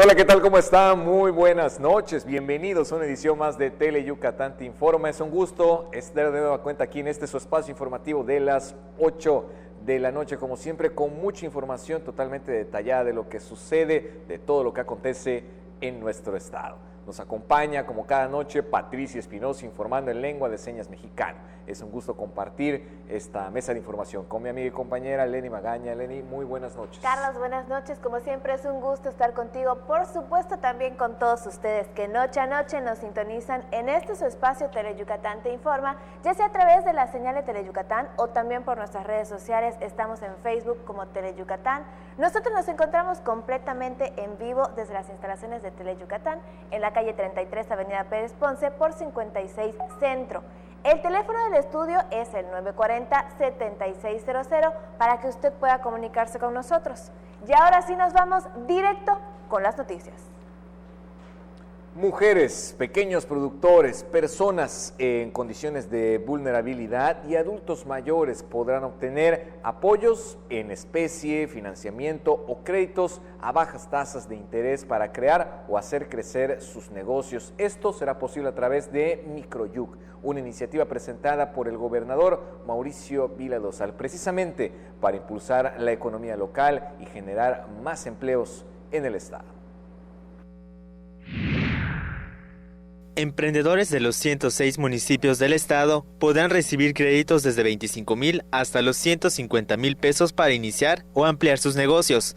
Hola, ¿qué tal? ¿Cómo están? Muy buenas noches. Bienvenidos a una edición más de Tele Yucatán Te Informa. Es un gusto estar de nueva cuenta aquí en su espacio informativo de las 8 de la noche, como siempre, con mucha información totalmente detallada de lo que sucede, de todo lo que acontece en nuestro estado. Nos acompaña, como cada noche, Patricia Espinosa, informando en lengua de señas mexicana. Es un gusto compartir esta mesa de información con mi amiga y compañera Lenny Magaña. Lenny, muy buenas noches. Carlos, buenas noches. Como siempre, es un gusto estar contigo. Por supuesto, también con todos ustedes que noche a noche nos sintonizan en su espacio Tele Yucatán Te Informa, ya sea a través de la señal de Tele Yucatán o también por nuestras redes sociales. Estamos en Facebook como Tele Yucatán. Nosotros nos encontramos completamente en vivo desde las instalaciones de Tele Yucatán en la calle 33, Avenida Pérez Ponce, por 56 Centro. El teléfono del estudio es el 940-7600 para que usted pueda comunicarse con nosotros. Y ahora sí nos vamos directo con las noticias. Mujeres, pequeños productores, personas en condiciones de vulnerabilidad y adultos mayores podrán obtener apoyos en especie, financiamiento o créditos a bajas tasas de interés para crear o hacer crecer sus negocios. Esto será posible a través de Microyuc, una iniciativa presentada por el gobernador Mauricio Vila Dosal, precisamente para impulsar la economía local y generar más empleos en el estado. Emprendedores de los 106 municipios del estado podrán recibir créditos desde 25,000 hasta los 150,000 pesos para iniciar o ampliar sus negocios.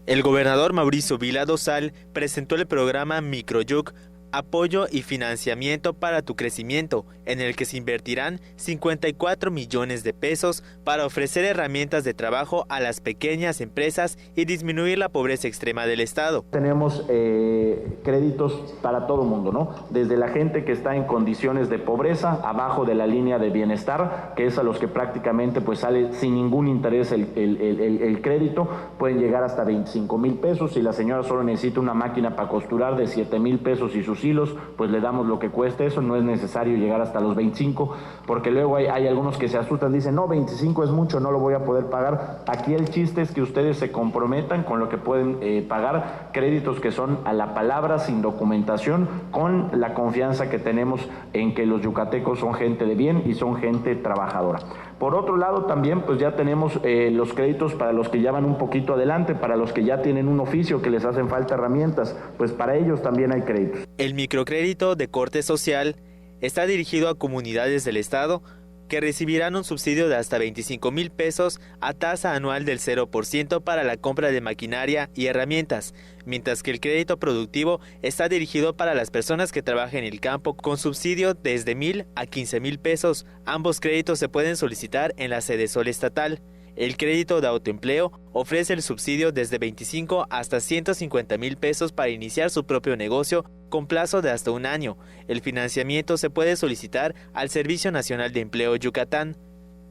El gobernador Mauricio Vila Dosal presentó el programa Microyuc, Apoyo y Financiamiento para tu Crecimiento, en el que se invertirán 54 millones de pesos para ofrecer herramientas de trabajo a las pequeñas empresas y disminuir la pobreza extrema del estado. Tenemos créditos para todo el mundo, ¿no? Desde la gente que está en condiciones de pobreza, abajo de la línea de bienestar, que es a los que prácticamente pues sale sin ningún interés el crédito, pueden llegar hasta 25,000 pesos. Si la señora solo necesita una máquina para costurar de 7,000 pesos y sus hilos, pues le damos lo que cueste eso. No es necesario llegar hasta los 25, porque luego hay algunos que se asustan, dicen, no, 25 es mucho, no lo voy a poder pagar. Aquí el chiste es que ustedes se comprometan con lo que pueden pagar, créditos que son a la palabra, sin documentación, con la confianza que tenemos en que los yucatecos son gente de bien y son gente trabajadora. Por otro lado, también pues ya tenemos los créditos para los que ya van un poquito adelante, para los que ya tienen un oficio, que les hacen falta herramientas, pues para ellos también hay créditos. El microcrédito de corte social está dirigido a comunidades del estado que recibirán un subsidio de hasta 25,000 pesos a tasa anual del 0% para la compra de maquinaria y herramientas, mientras que el crédito productivo está dirigido para las personas que trabajan en el campo con subsidio desde 1,000 a 15,000 pesos. Ambos créditos se pueden solicitar en la sede Sol estatal. El crédito de autoempleo ofrece el subsidio desde 25 hasta 150,000 pesos para iniciar su propio negocio con plazo de hasta un año. El financiamiento se puede solicitar al Servicio Nacional de Empleo Yucatán.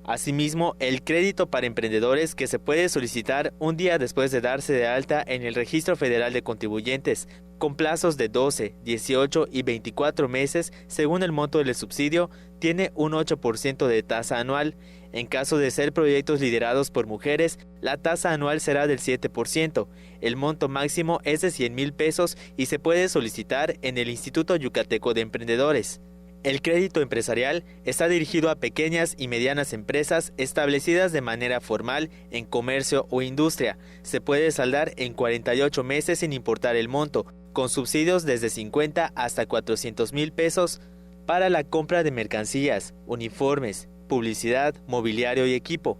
Asimismo, el crédito para emprendedores que se puede solicitar un día después de darse de alta en el Registro Federal de Contribuyentes, con plazos de 12, 18 y 24 meses según el monto del subsidio, tiene un 8% de tasa anual. En caso de ser proyectos liderados por mujeres, la tasa anual será del 7%. El monto máximo es de 100,000 pesos y se puede solicitar en el Instituto Yucateco de Emprendedores. El crédito empresarial está dirigido a pequeñas y medianas empresas establecidas de manera formal en comercio o industria. Se puede saldar en 48 meses sin importar el monto, con subsidios desde 50 hasta 400,000 pesos para la compra de mercancías, uniformes, publicidad, mobiliario y equipo.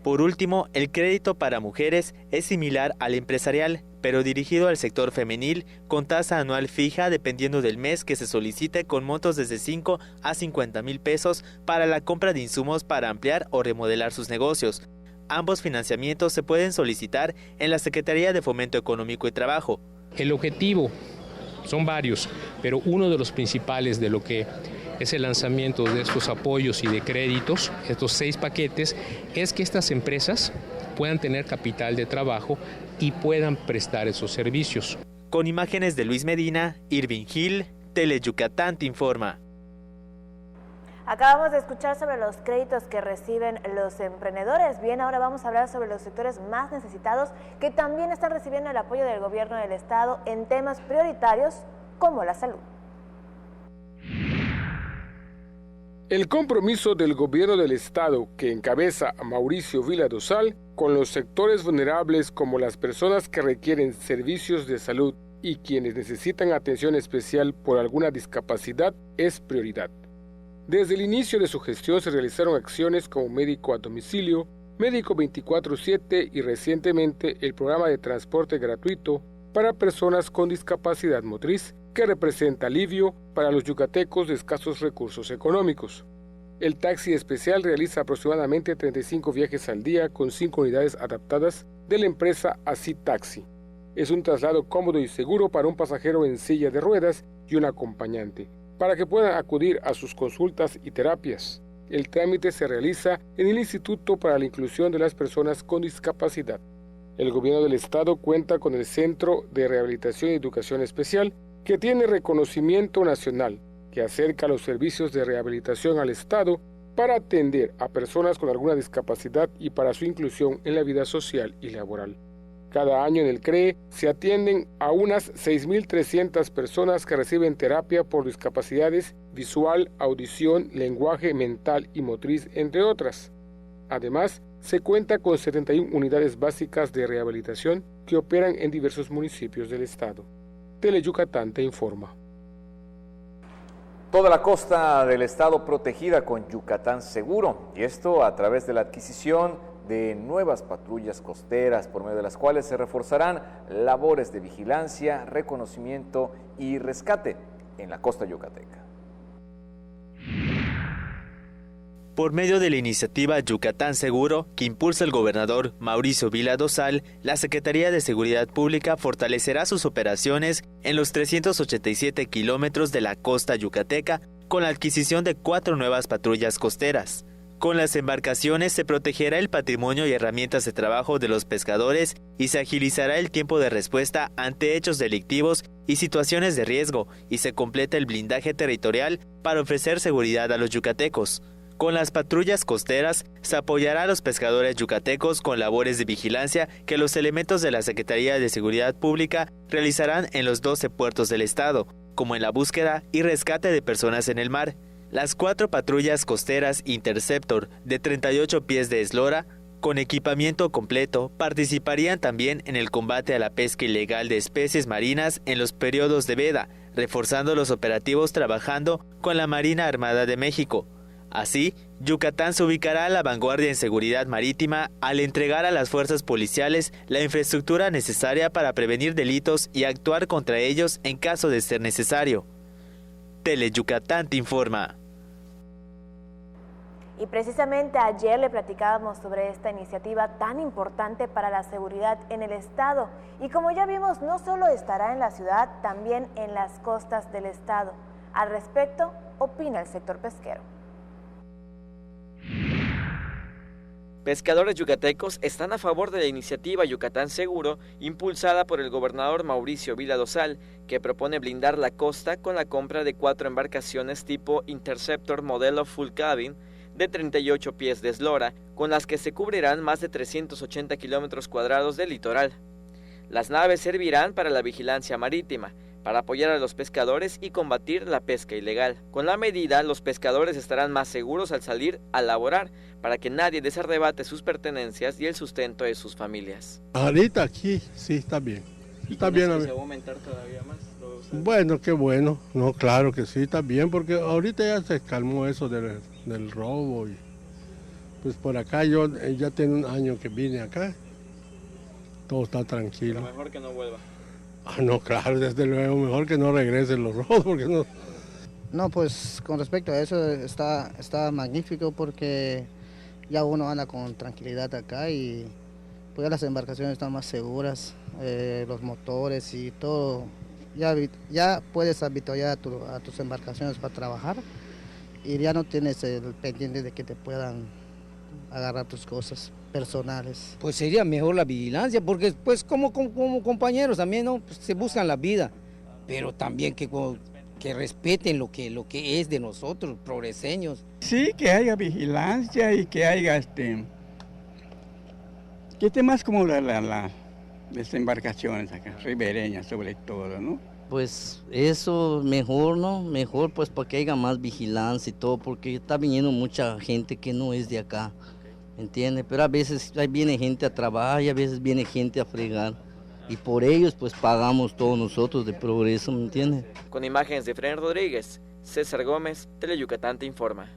Por último, el crédito para mujeres es similar al empresarial, pero dirigido al sector femenil, con tasa anual fija dependiendo del mes que se solicite, con montos desde 5 a 50,000 pesos para la compra de insumos para ampliar o remodelar sus negocios. Ambos financiamientos se pueden solicitar en la Secretaría de Fomento Económico y Trabajo. El objetivo son varios, pero uno de los principales de lo que es el lanzamiento de estos apoyos y de créditos, estos 6 paquetes, es que estas empresas puedan tener capital de trabajo y puedan prestar esos servicios. Con imágenes de Luis Medina, Irving Gil, Tele Yucatán Te Informa. Acabamos de escuchar sobre los créditos que reciben los emprendedores. Bien, ahora vamos a hablar sobre los sectores más necesitados que también están recibiendo el apoyo del gobierno del estado en temas prioritarios como la salud. El compromiso del gobierno del estado que encabeza a Mauricio Vila Dosal con los sectores vulnerables como las personas que requieren servicios de salud y quienes necesitan atención especial por alguna discapacidad es prioridad. Desde el inicio de su gestión se realizaron acciones como médico a domicilio, médico 24/7 y recientemente el programa de transporte gratuito para personas con discapacidad motriz, que representa alivio para los yucatecos de escasos recursos económicos. El taxi especial realiza aproximadamente 35 viajes al día con 5 unidades adaptadas de la empresa Así Taxi. Es un traslado cómodo y seguro para un pasajero en silla de ruedas y un acompañante, para que puedan acudir a sus consultas y terapias. El trámite se realiza en el Instituto para la Inclusión de las Personas con Discapacidad. El gobierno del estado cuenta con el Centro de Rehabilitación y Educación Especial, que tiene reconocimiento nacional, que acerca los servicios de rehabilitación al estado para atender a personas con alguna discapacidad y para su inclusión en la vida social y laboral. Cada año en el CREE se atienden a unas 6.300 personas que reciben terapia por discapacidades visual, audición, lenguaje, mental y motriz, entre otras. Además, se cuenta con 71 unidades básicas de rehabilitación que operan en diversos municipios del estado. Teleyucatán te informa. Toda la costa del estado protegida con Yucatán Seguro, y esto a través de la adquisición de nuevas patrullas costeras, por medio de las cuales se reforzarán labores de vigilancia, reconocimiento y rescate en la costa yucateca. Por medio de la iniciativa Yucatán Seguro, que impulsa el gobernador Mauricio Vila Dosal, la Secretaría de Seguridad Pública fortalecerá sus operaciones en los 387 kilómetros de la costa yucateca con la adquisición de 4 nuevas patrullas costeras. Con las embarcaciones se protegerá el patrimonio y herramientas de trabajo de los pescadores y se agilizará el tiempo de respuesta ante hechos delictivos y situaciones de riesgo, y se completa el blindaje territorial para ofrecer seguridad a los yucatecos. Con las patrullas costeras se apoyará a los pescadores yucatecos con labores de vigilancia que los elementos de la Secretaría de Seguridad Pública realizarán en los 12 puertos del estado, como en la búsqueda y rescate de personas en el mar. Las 4 patrullas costeras Interceptor de 38 pies de eslora, con equipamiento completo, participarían también en el combate a la pesca ilegal de especies marinas en los periodos de veda, reforzando los operativos trabajando con la Marina Armada de México. Así, Yucatán se ubicará a la vanguardia en seguridad marítima al entregar a las fuerzas policiales la infraestructura necesaria para prevenir delitos y actuar contra ellos en caso de ser necesario. Teleyucatán te informa. Y precisamente ayer le platicábamos sobre esta iniciativa tan importante para la seguridad en el estado. Y como ya vimos, no solo estará en la ciudad, también en las costas del estado. Al respecto, opina el sector pesquero. Pescadores yucatecos están a favor de la iniciativa Yucatán Seguro, impulsada por el gobernador Mauricio Vila Dosal, que propone blindar la costa con la compra de 4 embarcaciones tipo Interceptor modelo Full Cabin de 38 pies de eslora, con las que se cubrirán más de 380 kilómetros cuadrados de litoral. Las naves servirán para la vigilancia marítima, para apoyar a los pescadores y combatir la pesca ilegal. Con la medida, los pescadores estarán más seguros al salir a laborar, para que nadie les arrebate sus pertenencias y el sustento de sus familias. Ahorita aquí sí está bien. Está bien. ¿Se va a aumentar todavía más? Bueno, qué bueno. No, claro que sí, está bien, porque ahorita ya se calmó eso del robo. Y pues por acá yo ya tengo un año que vine acá. Todo está tranquilo. Pero mejor que no vuelva. No, claro, desde luego, mejor que no regresen los robos, porque no... No, pues con respecto a eso está magnífico, porque ya uno anda con tranquilidad acá y pues ya las embarcaciones están más seguras, los motores y todo. Ya puedes habituar a tus embarcaciones para trabajar y ya no tienes el pendiente de que te puedan agarrar tus cosas personales. Pues sería mejor la vigilancia, porque pues como compañeros también, ¿no? Pues se buscan la vida, pero también que que respeten lo que es de nosotros, progreseños. Sí, que haya vigilancia y que haya que esté más como las embarcaciones acá, ribereñas sobre todo, ¿no? Pues eso mejor, ¿no? Mejor pues para que haya más vigilancia y todo, porque está viniendo mucha gente que no es de acá, ¿entiendes? Pero a veces ahí viene gente a trabajar y a veces viene gente a fregar. Y por ellos pues pagamos todos nosotros de progreso, ¿me entiendes? Con imágenes de Fren Rodríguez, César Gómez, Teleyucatán te informa.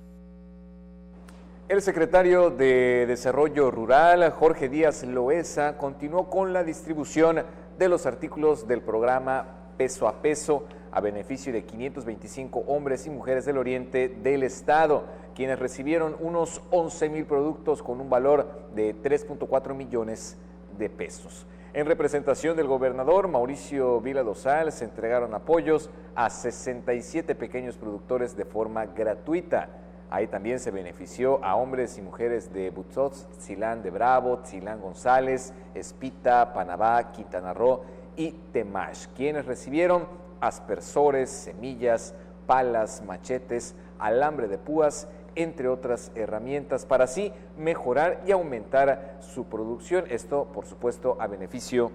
El secretario de Desarrollo Rural, Jorge Díaz Loesa, continuó con la distribución de los artículos del programa Peso a Peso a beneficio de 525 hombres y mujeres del oriente del estado, quienes recibieron unos 11,000 productos con un valor de 3.4 millones de pesos. En representación del gobernador Mauricio Vila Dosal, se entregaron apoyos a 67 pequeños productores de forma gratuita. Ahí también se benefició a hombres y mujeres de Butzots, Tzilán de Bravo, Tzilán González, Espita, Panabá, Quintana Roo y Temash, quienes recibieron aspersores, semillas, palas, machetes, alambre de púas, entre otras herramientas, para así mejorar y aumentar su producción. Esto, por supuesto, a beneficio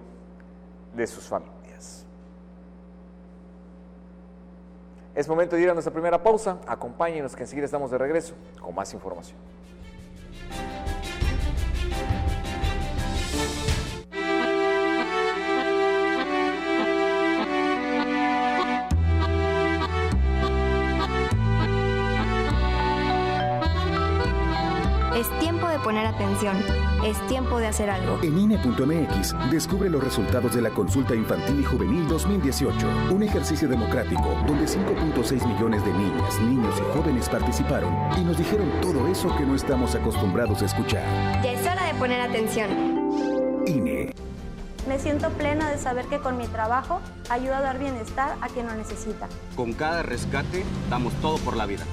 de sus familias. Es momento de ir a nuestra primera pausa. Acompáñenos, que enseguida estamos de regreso con más información. Es tiempo de poner atención. Es tiempo de hacer algo. En INE.mx, descubre los resultados de la Consulta Infantil y Juvenil 2018, un ejercicio democrático donde 5.6 millones de niñas, niños y jóvenes participaron y nos dijeron todo eso que no estamos acostumbrados a escuchar. Ya es hora de poner atención. INE. Me siento plena de saber que con mi trabajo ayudo a dar bienestar a quien lo necesita. Con cada rescate, damos todo por la vida.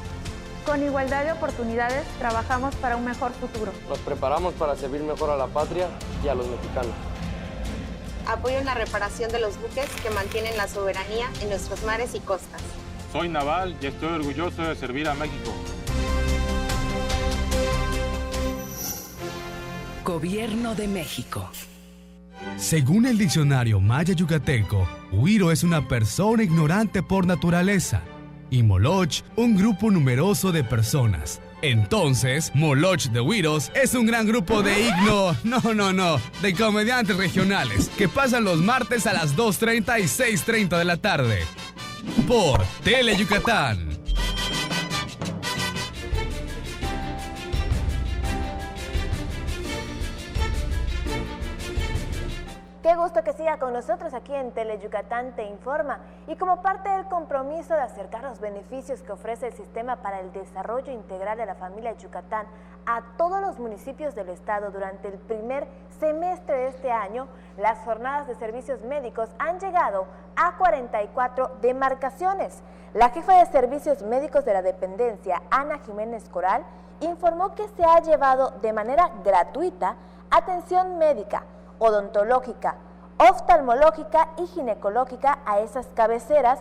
Con igualdad de oportunidades, trabajamos para un mejor futuro. Nos preparamos para servir mejor a la patria y a los mexicanos. Apoyo en la reparación de los buques que mantienen la soberanía en nuestros mares y costas. Soy naval y estoy orgulloso de servir a México. Gobierno de México. Según el diccionario maya yucateco, huiro es una persona ignorante por naturaleza. Y Moloch, un grupo numeroso de personas. Entonces, Moloch de Huiros es un gran grupo de de comediantes regionales que pasan los martes a las 2:30 y 6:30 de la tarde. Por Teleyucatán. Qué gusto que siga con nosotros aquí en Teleyucatán Te Informa. Y como parte del compromiso de acercar los beneficios que ofrece el Sistema para el Desarrollo Integral de la Familia Yucatán a todos los municipios del estado durante el primer semestre de este año, las jornadas de servicios médicos han llegado a 44 demarcaciones. La jefa de Servicios Médicos de la Dependencia, Ana Jiménez Coral, informó que se ha llevado de manera gratuita atención médica, odontológica, oftalmológica y ginecológica a esas cabeceras,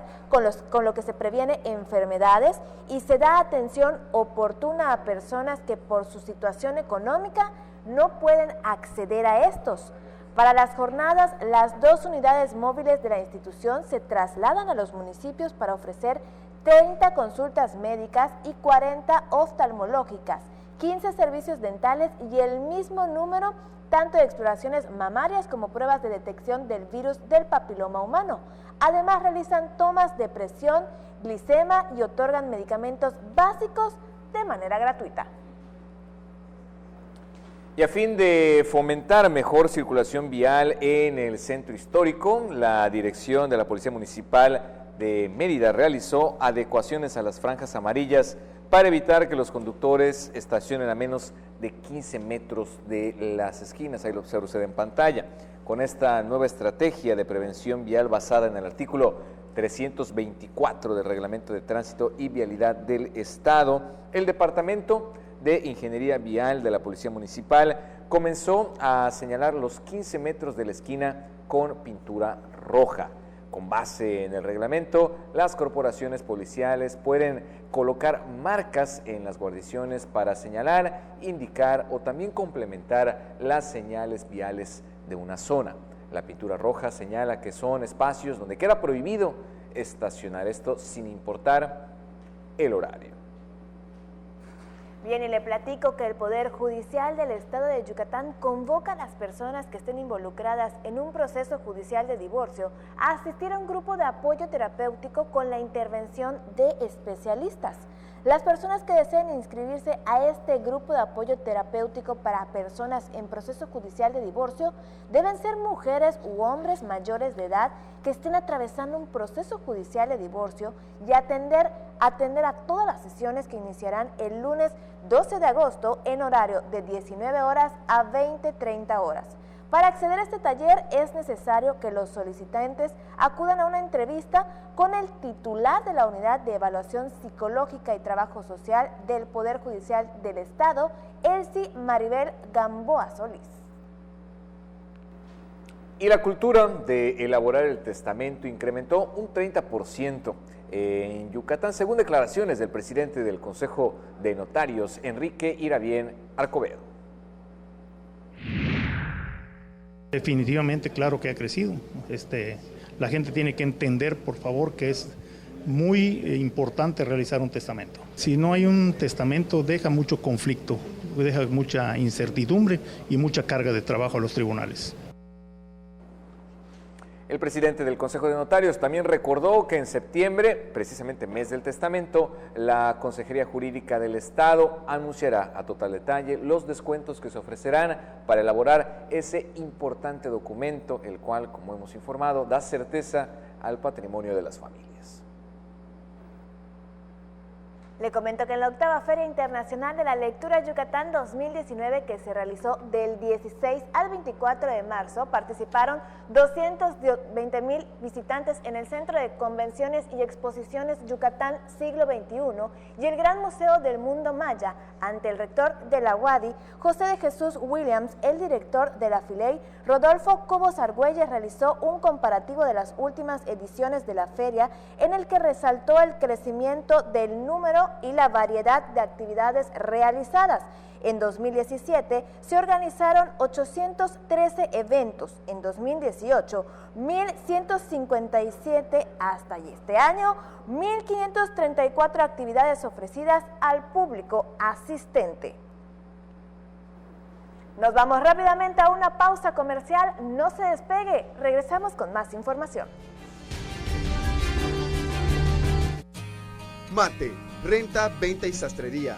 con lo que se previene enfermedades y se da atención oportuna a personas que por su situación económica no pueden acceder a estos. Para las jornadas, las 2 unidades móviles de la institución se trasladan a los municipios para ofrecer 30 consultas médicas y 40 oftalmológicas, 15 servicios dentales y el mismo número tanto de exploraciones mamarias como pruebas de detección del virus del papiloma humano. Además, realizan tomas de presión, glicema y otorgan medicamentos básicos de manera gratuita. Y a fin de fomentar mejor circulación vial en el centro histórico, la dirección de la Policía Municipal de Mérida realizó adecuaciones a las franjas amarillas para evitar que los conductores estacionen a menos de 15 metros de las esquinas. Ahí lo observa usted en pantalla. Con esta nueva estrategia de prevención vial basada en el artículo 324 del Reglamento de Tránsito y Vialidad del Estado, el Departamento de Ingeniería Vial de la Policía Municipal comenzó a señalar los 15 metros de la esquina con pintura roja. Con base en el reglamento, las corporaciones policiales pueden colocar marcas en las guarniciones para señalar, indicar o también complementar las señales viales de una zona. La pintura roja señala que son espacios donde queda prohibido estacionar, esto sin importar el horario. Bien, y le platico que el Poder Judicial del Estado de Yucatán convoca a las personas que estén involucradas en un proceso judicial de divorcio a asistir a un grupo de apoyo terapéutico con la intervención de especialistas. Las personas que deseen inscribirse a este grupo de apoyo terapéutico para personas en proceso judicial de divorcio deben ser mujeres u hombres mayores de edad que estén atravesando un proceso judicial de divorcio y atender a todas las sesiones que iniciarán el lunes 12 de agosto en horario de 19 horas a 20:30 horas. Para acceder a este taller es necesario que los solicitantes acudan a una entrevista con el titular de la Unidad de Evaluación Psicológica y Trabajo Social del Poder Judicial del Estado, Elsie Maribel Gamboa Solís. Y la cultura de elaborar el testamento incrementó un 30% en Yucatán, según declaraciones del presidente del Consejo de Notarios, Enrique Iravién Arcobedo. Definitivamente, claro que ha crecido. La gente tiene que entender, por favor, que es muy importante realizar un testamento. Si no hay un testamento, deja mucho conflicto, deja mucha incertidumbre y mucha carga de trabajo a los tribunales. El presidente del Consejo de Notarios también recordó que en septiembre, precisamente mes del testamento, la Consejería Jurídica del Estado anunciará a total detalle los descuentos que se ofrecerán para elaborar ese importante documento, el cual, como hemos informado, da certeza al patrimonio de las familias. Le comento que en la 8ª Feria Internacional de la Lectura Yucatán 2019, que se realizó del 16 al 24 de marzo, participaron 220,000 visitantes en el Centro de Convenciones y Exposiciones Yucatán Siglo XXI y el Gran Museo del Mundo Maya. Ante el rector de la UADY, José de Jesús Williams, el director de la FILEY, Rodolfo Cobos Argüelles, realizó un comparativo de las últimas ediciones de la feria en el que resaltó el crecimiento del número y la variedad de actividades realizadas. En 2017 se organizaron 813 eventos, en 2018 1,157 hasta este año 1,534 actividades ofrecidas al público asistente. Nos vamos rápidamente a una pausa comercial, no se despegue, regresamos con más información. Mate, renta, venta y sastrería.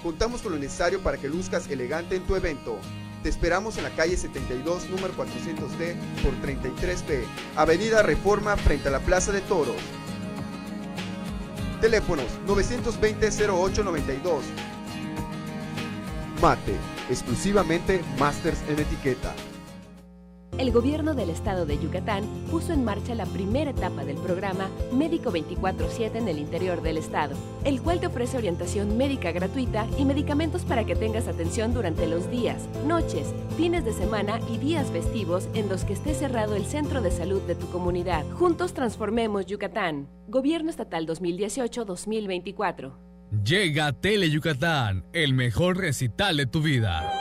Contamos con lo necesario para que luzcas elegante en tu evento. Te esperamos en la calle 72, número 400D por 33B, Avenida Reforma, frente a la Plaza de Toros. Teléfonos 920-0892. Mate, exclusivamente Masters en etiqueta. El gobierno del estado de Yucatán puso en marcha la primera etapa del programa Médico 24/7 en el interior del estado, el cual te ofrece orientación médica gratuita y medicamentos para que tengas atención durante los días, noches, fines de semana y días festivos en los que esté cerrado el centro de salud de tu comunidad. Juntos transformemos Yucatán. Gobierno Estatal 2018-2024. Llega Tele Yucatán, el mejor recital de tu vida.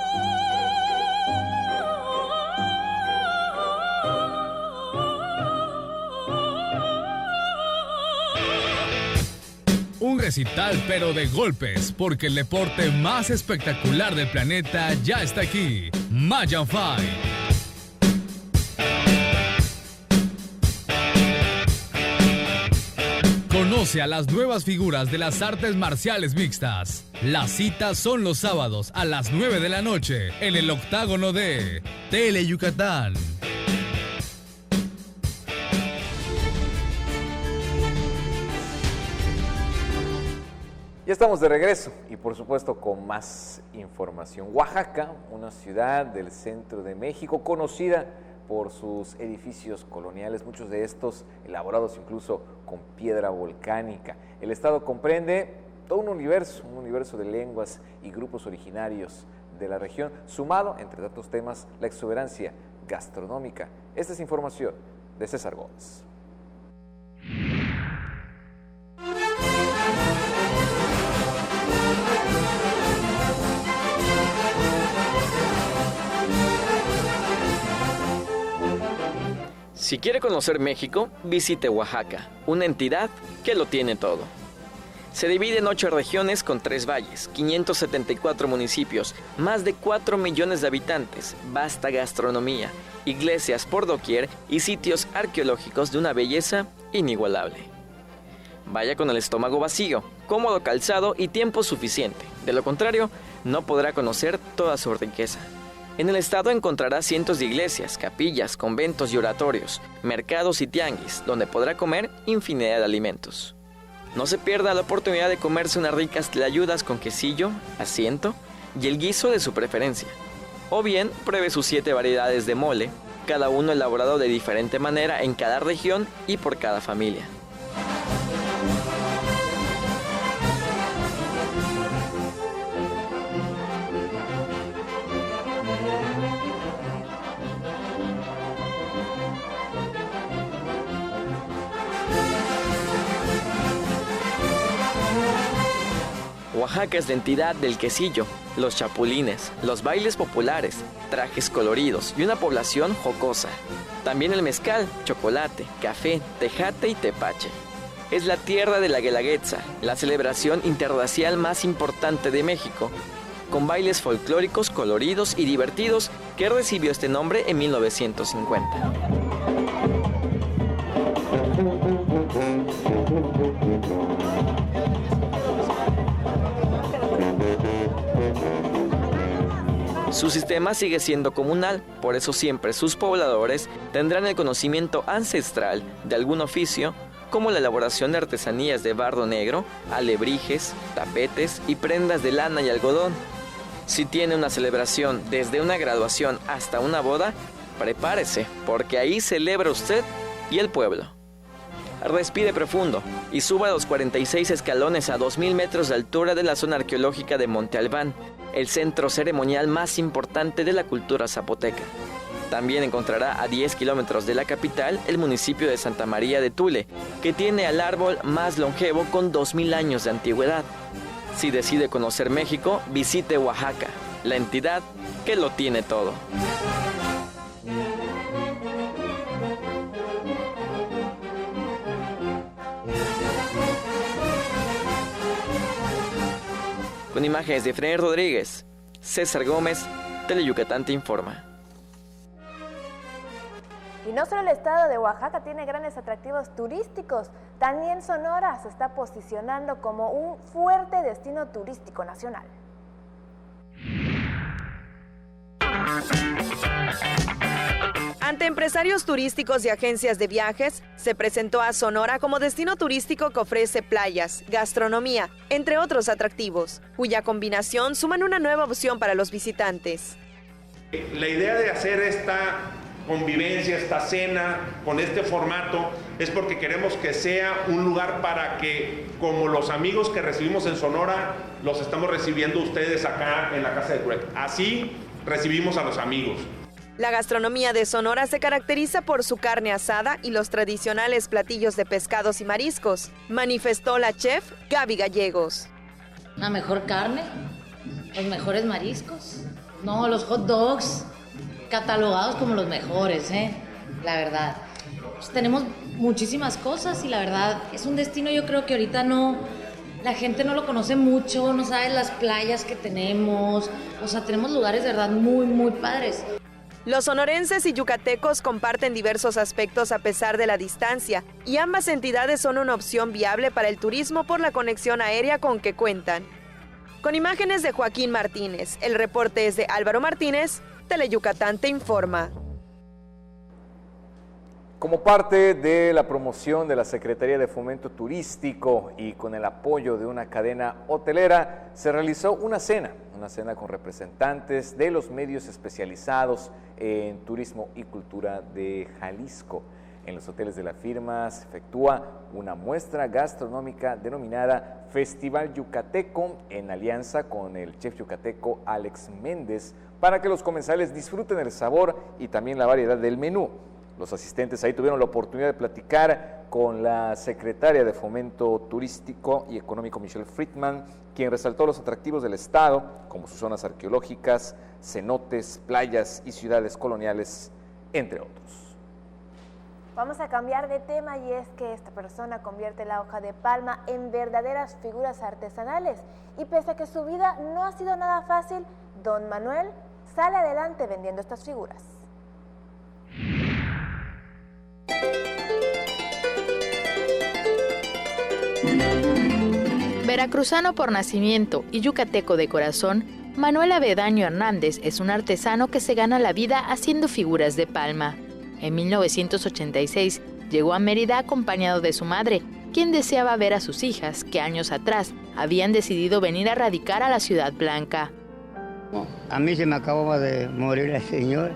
Un recital pero de golpes, porque el deporte más espectacular del planeta ya está aquí. Mayan Fight. Conoce a las nuevas figuras de las artes marciales mixtas. Las citas son los sábados a las 9 de la noche en el octágono de Tele Yucatán. Ya estamos de regreso y por supuesto con más información. Oaxaca, una ciudad del centro de México conocida por sus edificios coloniales, muchos de estos elaborados incluso con piedra volcánica. El estado comprende todo un universo de lenguas y grupos originarios de la región, sumado, entre tantos temas, la exuberancia gastronómica. Esta es información de César Gómez. Si quiere conocer México, visite Oaxaca, una entidad que lo tiene todo. Se divide en 8 regiones con 3 valles, 574 municipios, más de 4 millones de habitantes, vasta gastronomía, iglesias por doquier y sitios arqueológicos de una belleza inigualable. Vaya con el estómago vacío, cómodo calzado y tiempo suficiente. De lo contrario, no podrá conocer toda su riqueza. En el estado encontrará cientos de iglesias, capillas, conventos y oratorios, mercados y tianguis, donde podrá comer infinidad de alimentos. No se pierda la oportunidad de comerse unas ricas tlayudas con quesillo, asiento y el guiso de su preferencia. O bien, pruebe sus 7 variedades de mole, cada uno elaborado de diferente manera en cada región y por cada familia. Oaxaca es la entidad del quesillo, los chapulines, los bailes populares, trajes coloridos y una población jocosa. También el mezcal, chocolate, café, tejate y tepache. Es la tierra de la Guelaguetza, la celebración interracial más importante de México, con bailes folclóricos coloridos y divertidos que recibió este nombre en 1950. Su sistema sigue siendo comunal, por eso siempre sus pobladores tendrán el conocimiento ancestral de algún oficio, como la elaboración de artesanías de barro negro, alebrijes, tapetes y prendas de lana y algodón. Si tiene una celebración desde una graduación hasta una boda, prepárese, porque ahí celebra usted y el pueblo. Respire profundo y suba los 46 escalones a 2.000 metros de altura de la zona arqueológica de Monte Albán, el centro ceremonial más importante de la cultura zapoteca. También encontrará a 10 kilómetros de la capital el municipio de Santa María de Tule, que tiene al árbol más longevo con 2.000 años de antigüedad. Si decide conocer México, visite Oaxaca, la entidad que lo tiene todo. Con imágenes de Efraín Rodríguez, César Gómez, Teleyucatán te informa. Y no solo el estado de Oaxaca tiene grandes atractivos turísticos, también Sonora se está posicionando como un fuerte destino turístico nacional. Ante empresarios turísticos y agencias de viajes, se presentó a Sonora como destino turístico que ofrece playas, gastronomía, entre otros atractivos, cuya combinación suman una nueva opción para los visitantes. La idea de hacer esta convivencia, esta cena con este formato es porque queremos que sea un lugar para que, como los amigos que recibimos en Sonora, los estamos recibiendo ustedes acá en la Casa de Cruet. Así recibimos a los amigos. La gastronomía de Sonora se caracteriza por su carne asada y los tradicionales platillos de pescados y mariscos, manifestó la chef Gaby Gallegos. La mejor carne, los mejores mariscos, no, los hot dogs, catalogados como los mejores, la verdad. Pues tenemos muchísimas cosas y la verdad es un destino, yo creo que ahorita la gente no lo conoce mucho, no sabe las playas que tenemos, o sea, tenemos lugares de verdad muy, muy padres. Los sonorenses y yucatecos comparten diversos aspectos a pesar de la distancia, y ambas entidades son una opción viable para el turismo por la conexión aérea con que cuentan. Con imágenes de Joaquín Martínez, el reporte es de Álvaro Martínez, Teleyucatán te informa. Como parte de la promoción de la Secretaría de Fomento Turístico y con el apoyo de una cadena hotelera, se realizó una cena con representantes de los medios especializados en turismo y cultura de Jalisco. En los hoteles de la firma se efectúa una muestra gastronómica denominada Festival Yucateco en alianza con el chef yucateco Alex Méndez para que los comensales disfruten el sabor y también la variedad del menú. Los asistentes ahí tuvieron la oportunidad de platicar con la secretaria de Fomento Turístico y Económico, Michelle Friedman, quien resaltó los atractivos del estado, como sus zonas arqueológicas, cenotes, playas y ciudades coloniales, entre otros. Vamos a cambiar de tema y es que esta persona convierte la hoja de palma en verdaderas figuras artesanales y pese a que su vida no ha sido nada fácil, don Manuel sale adelante vendiendo estas figuras. Veracruzano por nacimiento y yucateco de corazón, Manuel Avedaño Hernández es un artesano que se gana la vida haciendo figuras de palma. En 1986 llegó a Mérida acompañado de su madre, quien deseaba ver a sus hijas que años atrás habían decidido venir a radicar a la Ciudad Blanca. A mí se me acababa de morir el señor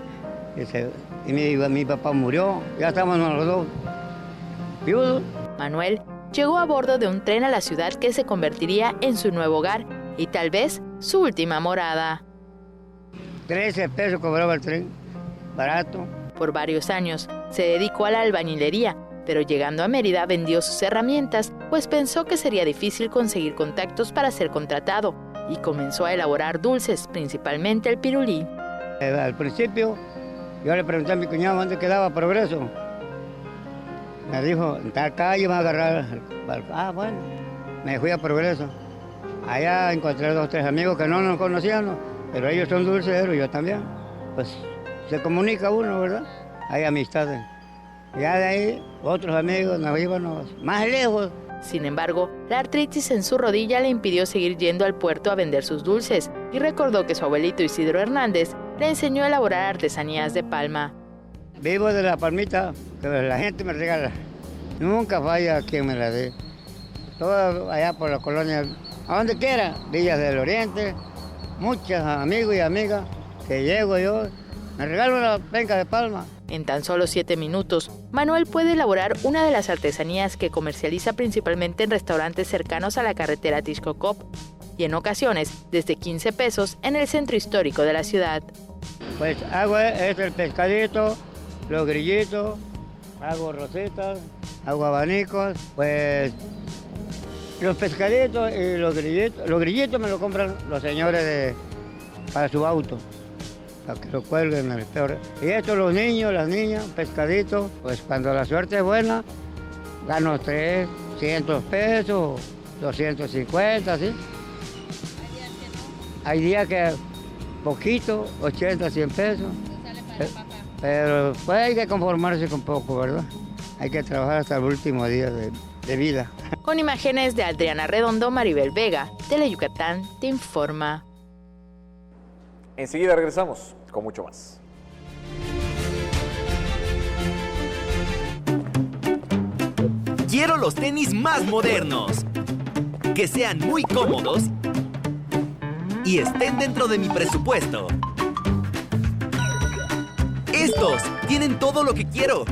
y mi papá murió, ya estamos los dos viudos. Manuel llegó a bordo de un tren a la ciudad que se convertiría en su nuevo hogar y tal vez su última morada. 13 pesos cobraba el tren, barato. Por varios años se dedicó a la albañilería, pero llegando a Mérida vendió sus herramientas, pues pensó que sería difícil conseguir contactos para ser contratado y comenzó a elaborar dulces, principalmente el pirulí. Al principio yo le pregunté a mi cuñado dónde quedaba Progreso. Me dijo, en tal calle va a agarrar. Bueno, me fui a Progreso. Allá encontré 2 o 3 amigos que no nos conocían, pero ellos son dulceros, yo también. Pues se comunica uno, ¿verdad? Hay amistades. Ya de ahí, otros amigos nos íbamos más lejos. Sin embargo, la artritis en su rodilla le impidió seguir yendo al puerto a vender sus dulces y recordó que su abuelito Isidro Hernández le enseñó a elaborar artesanías de palma. Vivo de la palmita que la gente me regala. Nunca falla quien me la dé. Todo allá por la colonia, a donde quiera, Villas del Oriente, muchos amigos y amigas que llego yo, me regalo una penca de palma. En tan solo 7 minutos, Manuel puede elaborar una de las artesanías que comercializa principalmente en restaurantes cercanos a la carretera Tixcocop y en ocasiones desde 15 pesos en el centro histórico de la ciudad. Pues hago el pescadito, los grillitos, hago rositas, hago abanicos, pues los pescaditos y los grillitos me lo compran los señores para su auto, para que lo cuelguen en el peor. Y esto los niños, las niñas, pescaditos, pues cuando la suerte es buena, gano 300 pesos, 250, ¿sí? Hay días que poquito, 80, 100 pesos. Pero pues hay que conformarse con poco, ¿verdad? Hay que trabajar hasta el último día de vida. Con imágenes de Adriana Redondo, Maribel Vega, Teleyucatán te informa. Enseguida regresamos con mucho más. Quiero los tenis más modernos, que sean muy cómodos y estén dentro de mi presupuesto. Estos tienen todo lo que quiero.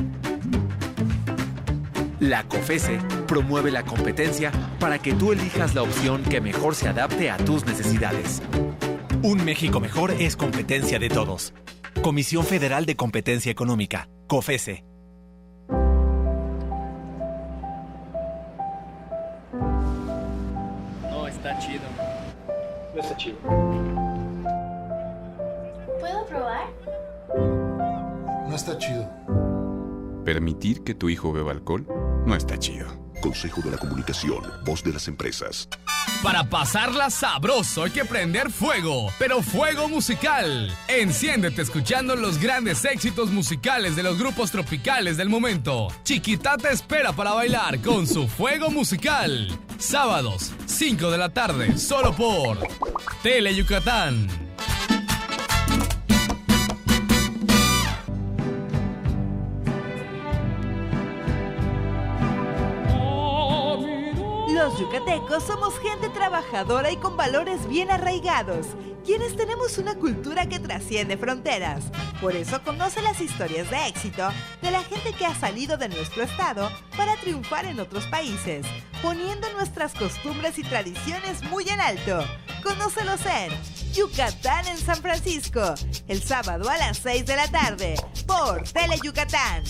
La COFESE promueve la competencia para que tú elijas la opción que mejor se adapte a tus necesidades. Un México mejor es competencia de todos. Comisión Federal de Competencia Económica, COFESE. No, está chido. No está chido. ¿Puedo probar? No está chido. Permitir que tu hijo beba alcohol no está chido. Consejo de la Comunicación, voz de las empresas. Para pasarla sabroso hay que prender fuego, pero fuego musical. Enciéndete escuchando los grandes éxitos musicales de los grupos tropicales del momento. Chiquita te espera para bailar con su fuego musical. Sábados, 5 de la tarde, solo por Teleyucatán. Los yucatecos somos gente trabajadora y con valores bien arraigados, quienes tenemos una cultura que trasciende fronteras. Por eso conoce las historias de éxito de la gente que ha salido de nuestro estado para triunfar en otros países, poniendo nuestras costumbres y tradiciones muy en alto. Conócelos en Yucatán en San Francisco, el sábado a las 6 de la tarde, por Tele Yucatán.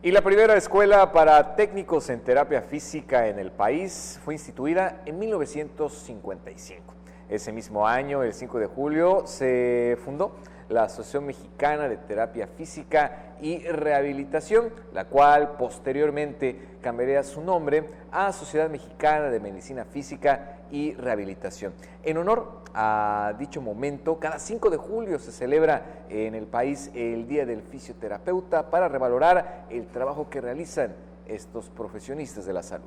Y la primera escuela para técnicos en terapia física en el país fue instituida en 1955. Ese mismo año, el 5 de julio, se fundó la Asociación Mexicana de Terapia Física y Rehabilitación, la cual posteriormente cambiaría su nombre a Sociedad Mexicana de Medicina Física y Rehabilitación. En honor a dicho momento, cada 5 de julio se celebra en el país el Día del Fisioterapeuta para revalorar el trabajo que realizan estos profesionistas de la salud.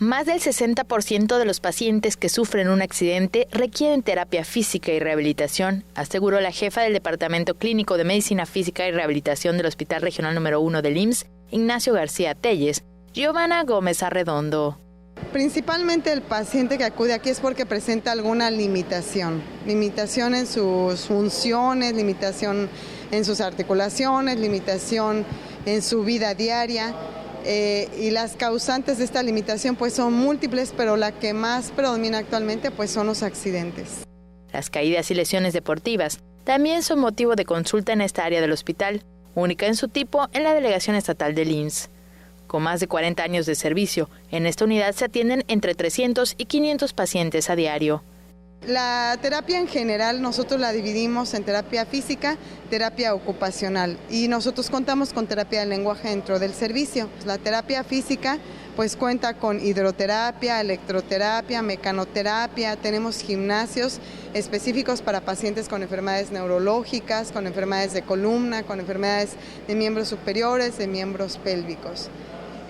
Más del 60% de los pacientes que sufren un accidente requieren terapia física y rehabilitación, aseguró la jefa del Departamento Clínico de Medicina Física y Rehabilitación del Hospital Regional número 1 del IMSS, Ignacio García Telles, Giovanna Gómez Arredondo. Principalmente el paciente que acude aquí es porque presenta alguna limitación en sus funciones, limitación en sus articulaciones, limitación en su vida diaria. Y las causantes de esta limitación pues son múltiples, pero la que más predomina actualmente pues son los accidentes. Las caídas y lesiones deportivas también son motivo de consulta en esta área del hospital, única en su tipo en la delegación estatal del IMSS. Con más de 40 años de servicio, en esta unidad se atienden entre 300 y 500 pacientes a diario. La terapia en general nosotros la dividimos en terapia física, terapia ocupacional y nosotros contamos con terapia del lenguaje dentro del servicio. La terapia física pues cuenta con hidroterapia, electroterapia, mecanoterapia, tenemos gimnasios específicos para pacientes con enfermedades neurológicas, con enfermedades de columna, con enfermedades de miembros superiores, de miembros pélvicos.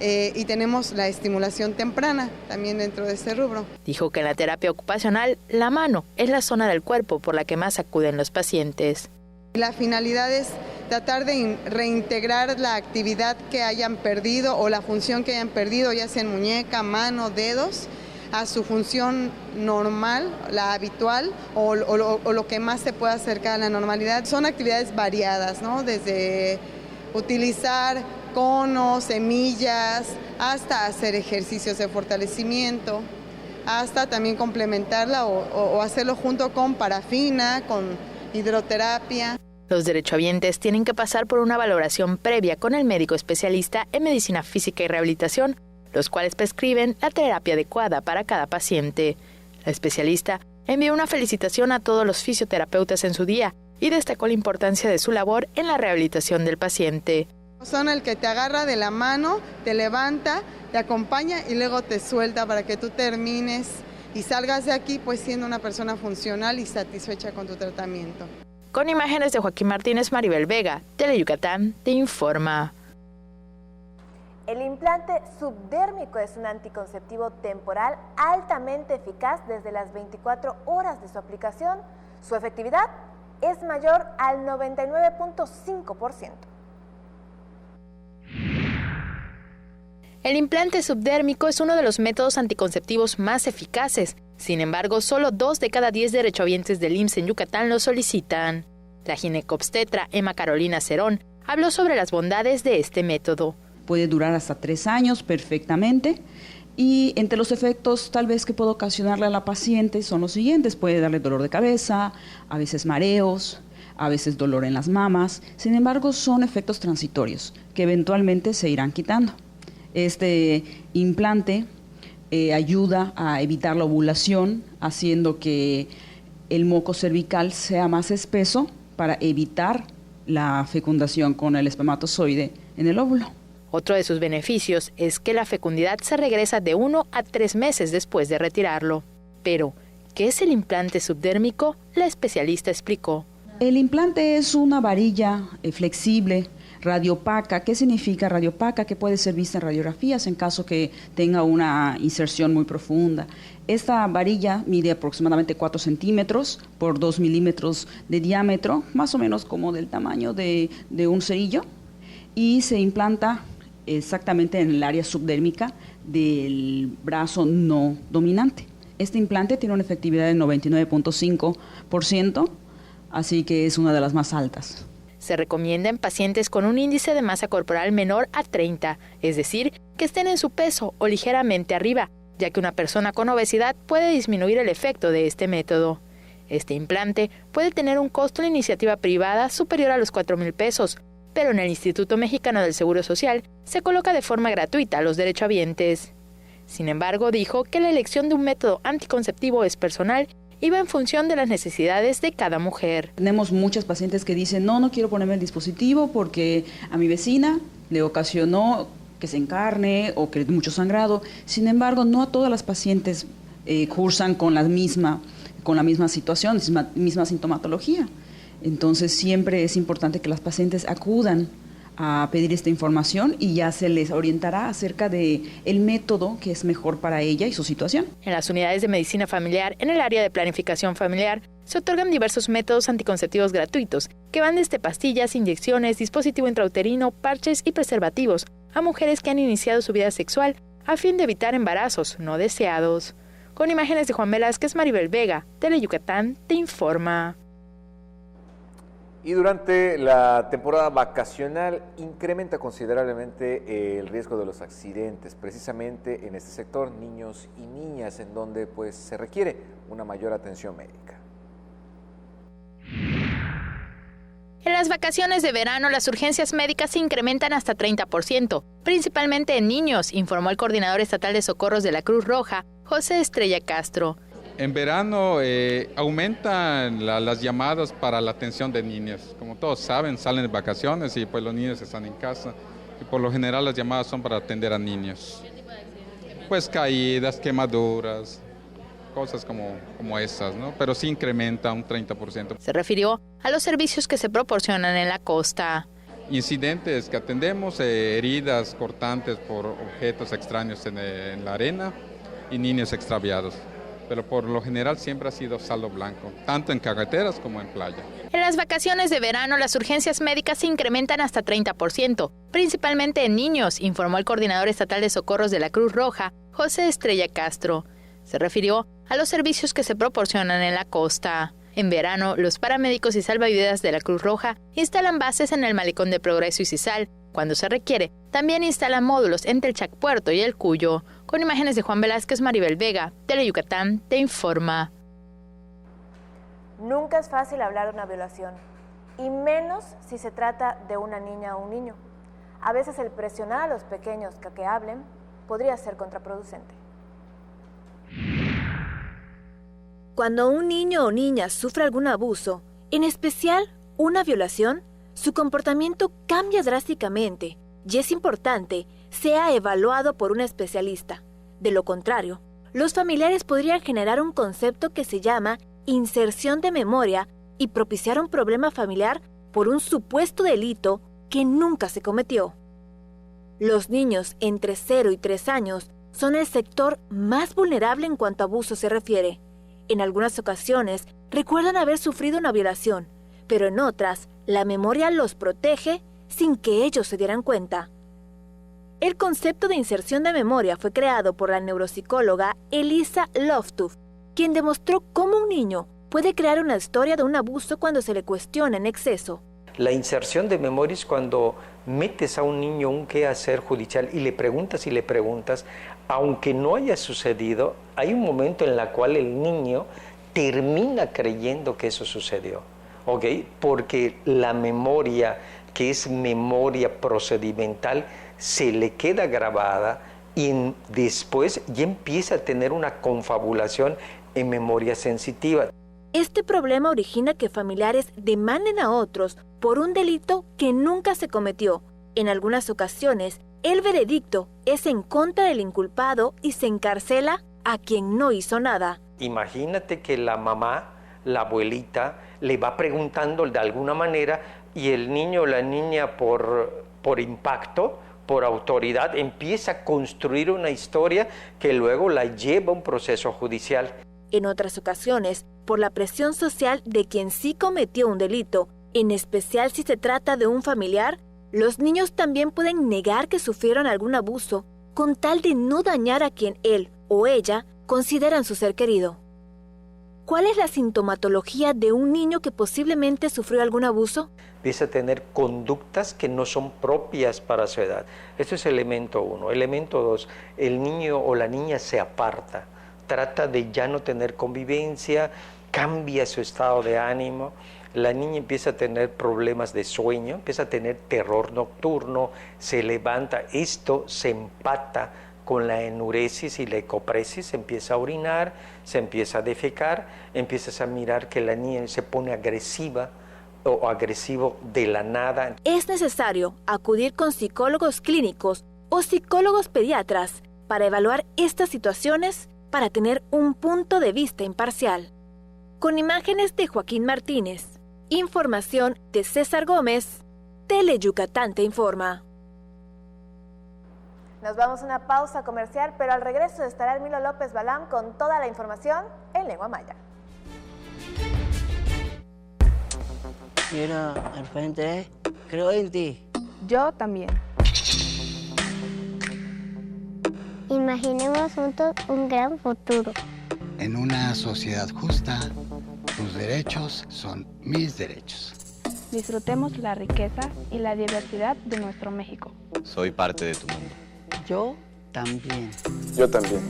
Y tenemos la estimulación temprana también dentro de este rubro. Dijo que en la terapia ocupacional, la mano es la zona del cuerpo por la que más acuden los pacientes. La finalidad es tratar de reintegrar la actividad que hayan perdido o la función que hayan perdido, ya sea en muñeca, mano, dedos, a su función normal, la habitual o lo que más se pueda acercar a la normalidad. Son actividades variadas, ¿no? Desde utilizar conos, semillas, hasta hacer ejercicios de fortalecimiento, hasta también complementarla o hacerlo junto con parafina, con hidroterapia. Los derechohabientes tienen que pasar por una valoración previa con el médico especialista en medicina física y rehabilitación, los cuales prescriben la terapia adecuada para cada paciente. La especialista envió una felicitación a todos los fisioterapeutas en su día y destacó la importancia de su labor en la rehabilitación del paciente. Son el que te agarra de la mano, te levanta, te acompaña y luego te suelta para que tú termines y salgas de aquí pues siendo una persona funcional y satisfecha con tu tratamiento. Con imágenes de Joaquín Martínez, Maribel Vega, Tele Yucatán te informa. El implante subdérmico es un anticonceptivo temporal altamente eficaz desde las 24 horas de su aplicación. Su efectividad es mayor al 99.5%. El implante subdérmico es uno de los métodos anticonceptivos más eficaces. Sin embargo, solo 2 de cada 10 derechohabientes del IMSS en Yucatán lo solicitan. La ginecobstetra Emma Carolina Cerón habló sobre las bondades de este método. Puede durar hasta 3 años perfectamente y entre los efectos tal vez que puede ocasionarle a la paciente son los siguientes. Puede darle dolor de cabeza, a veces mareos, a veces dolor en las mamas. Sin embargo, son efectos transitorios que eventualmente se irán quitando. Este implante ayuda a evitar la ovulación, haciendo que el moco cervical sea más espeso para evitar la fecundación con el espermatozoide en el óvulo. Otro de sus beneficios es que la fecundidad se regresa de 1 a 3 meses después de retirarlo. Pero, ¿qué es el implante subdérmico? La especialista explicó. El implante es una varilla flexible, radiopaca. ¿Qué significa radiopaca? Que puede ser vista en radiografías en caso que tenga una inserción muy profunda. Esta varilla mide aproximadamente 4 centímetros por 2 milímetros de diámetro, más o menos como del tamaño de un cerillo, y se implanta exactamente en el área subdérmica del brazo no dominante. Este implante tiene una efectividad del 99.5%, así que es una de las más altas. Se recomienda en pacientes con un índice de masa corporal menor a 30, es decir, que estén en su peso o ligeramente arriba, ya que una persona con obesidad puede disminuir el efecto de este método. Este implante puede tener un costo en iniciativa privada superior a los 4,000 pesos, pero en el Instituto Mexicano del Seguro Social se coloca de forma gratuita a los derechohabientes. Sin embargo, dijo que la elección de un método anticonceptivo es personal y va en función de las necesidades de cada mujer. Tenemos muchas pacientes que dicen, no quiero ponerme el dispositivo porque a mi vecina le ocasionó que se encarne o que mucho sangrado. Sin embargo, no a todas las pacientes cursan con la misma situación, misma sintomatología. Entonces siempre es importante que las pacientes acudan a pedir esta información y ya se les orientará acerca de el método que es mejor para ella y su situación. En las unidades de medicina familiar, en el área de planificación familiar, se otorgan diversos métodos anticonceptivos gratuitos que van desde pastillas, inyecciones, dispositivo intrauterino, parches y preservativos a mujeres que han iniciado su vida sexual a fin de evitar embarazos no deseados. Con imágenes de Juan Velázquez, Maribel Vega, Teleyucatán, te informa. Y durante la temporada vacacional incrementa considerablemente el riesgo de los accidentes, precisamente en este sector, niños y niñas, en donde pues se requiere una mayor atención médica. En las vacaciones de verano, las urgencias médicas se incrementan hasta 30%, principalmente en niños, informó el coordinador estatal de socorros de la Cruz Roja, José Estrella Castro. En verano aumentan las llamadas para la atención de niños. Como todos saben, salen de vacaciones y pues los niños están en casa. Y por lo general las llamadas son para atender a niños. Pues caídas, quemaduras, cosas como esas, ¿no? Pero sí incrementa un 30%. Se refirió a los servicios que se proporcionan en la costa. Incidentes que atendemos, heridas cortantes por objetos extraños en la arena y niños extraviados. Pero por lo general siempre ha sido saldo blanco, tanto en carreteras como en playa. En las vacaciones de verano, las urgencias médicas se incrementan hasta 30%, principalmente en niños, informó el coordinador estatal de socorros de la Cruz Roja, José Estrella Castro. Se refirió a los servicios que se proporcionan en la costa. En verano, los paramédicos y salvavidas de la Cruz Roja instalan bases en el Malecón de Progreso y Cisal. Cuando se requiere, también instalan módulos entre el Chacpuerto y el Cuyo. Con imágenes de Juan Velázquez, Maribel Vega, Teleyucatán, te informa. Nunca es fácil hablar de una violación, y menos si se trata de una niña o un niño. A veces el presionar a los pequeños que hablen podría ser contraproducente. Cuando un niño o niña sufre algún abuso, en especial una violación, su comportamiento cambia drásticamente y es importante sea evaluado por un especialista. De lo contrario, los familiares podrían generar un concepto que se llama inserción de memoria y propiciar un problema familiar por un supuesto delito que nunca se cometió. Los niños entre 0 y 3 años son el sector más vulnerable en cuanto a abuso se refiere. En algunas ocasiones recuerdan haber sufrido una violación, pero en otras la memoria los protege sin que ellos se dieran cuenta. El concepto de inserción de memoria fue creado por la neuropsicóloga Elisa Loftuf, quien demostró cómo un niño puede crear una historia de un abuso cuando se le cuestiona en exceso. La inserción de memoria es cuando metes a un niño un quehacer judicial y le preguntas, aunque no haya sucedido, hay un momento en el cual el niño termina creyendo que eso sucedió, ¿ok? Porque la memoria, que es memoria procedimental, se le queda grabada y después ya empieza a tener una confabulación en memoria sensitiva. Este problema origina que familiares demanden a otros por un delito que nunca se cometió. En algunas ocasiones el veredicto es en contra del inculpado y se encarcela a quien no hizo nada. Imagínate que la mamá, la abuelita, le va preguntando de alguna manera y el niño o la niña por impacto, por autoridad, empieza a construir una historia que luego la lleva a un proceso judicial. En otras ocasiones, por la presión social de quien sí cometió un delito, en especial si se trata de un familiar, los niños también pueden negar que sufrieron algún abuso con tal de no dañar a quien él o ella consideran su ser querido. ¿Cuál es la sintomatología de un niño que posiblemente sufrió algún abuso? Empieza a tener conductas que no son propias para su edad. Esto es elemento 1. Elemento 2, el niño o la niña se aparta, trata de ya no tener convivencia, cambia su estado de ánimo. La niña empieza a tener problemas de sueño, empieza a tener terror nocturno, se levanta. Esto se empata con la enuresis y la ecopresis, empieza a orinar, se empieza a defecar, empiezas a mirar que la niña se pone agresiva o agresivo de la nada. Es necesario acudir con psicólogos clínicos o psicólogos pediatras para evaluar estas situaciones para tener un punto de vista imparcial. Con imágenes de Joaquín Martínez, información de César Gómez, Teleyucatán te informa. Nos vamos a una pausa comercial, pero al regreso estará Hermilo López Balam con toda la información en lengua maya. Mira, al frente, creo en ti. Yo también. Imaginemos juntos un gran futuro. En una sociedad justa, tus derechos son mis derechos. Disfrutemos la riqueza y la diversidad de nuestro México. Soy parte de tu mundo. Yo también. Yo también.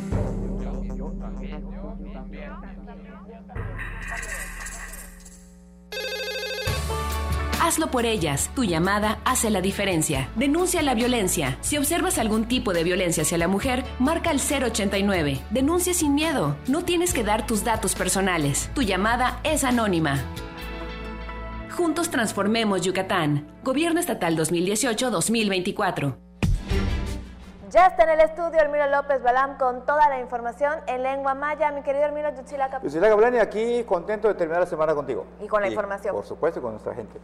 Hazlo por ellas. Tu llamada hace la diferencia. Denuncia la violencia. Si observas algún tipo de violencia hacia la mujer, marca el 089. Denuncia sin miedo. No tienes que dar tus datos personales. Tu llamada es anónima. Juntos transformemos Yucatán. Gobierno Estatal 2018-2024. Ya está en el estudio Hermilo López Balam con toda la información en lengua maya. Mi querido Hermilo Yuchilaca. Yuchilaca Blani, aquí contento de terminar la semana contigo. Y con la información. Por supuesto, con nuestra gente.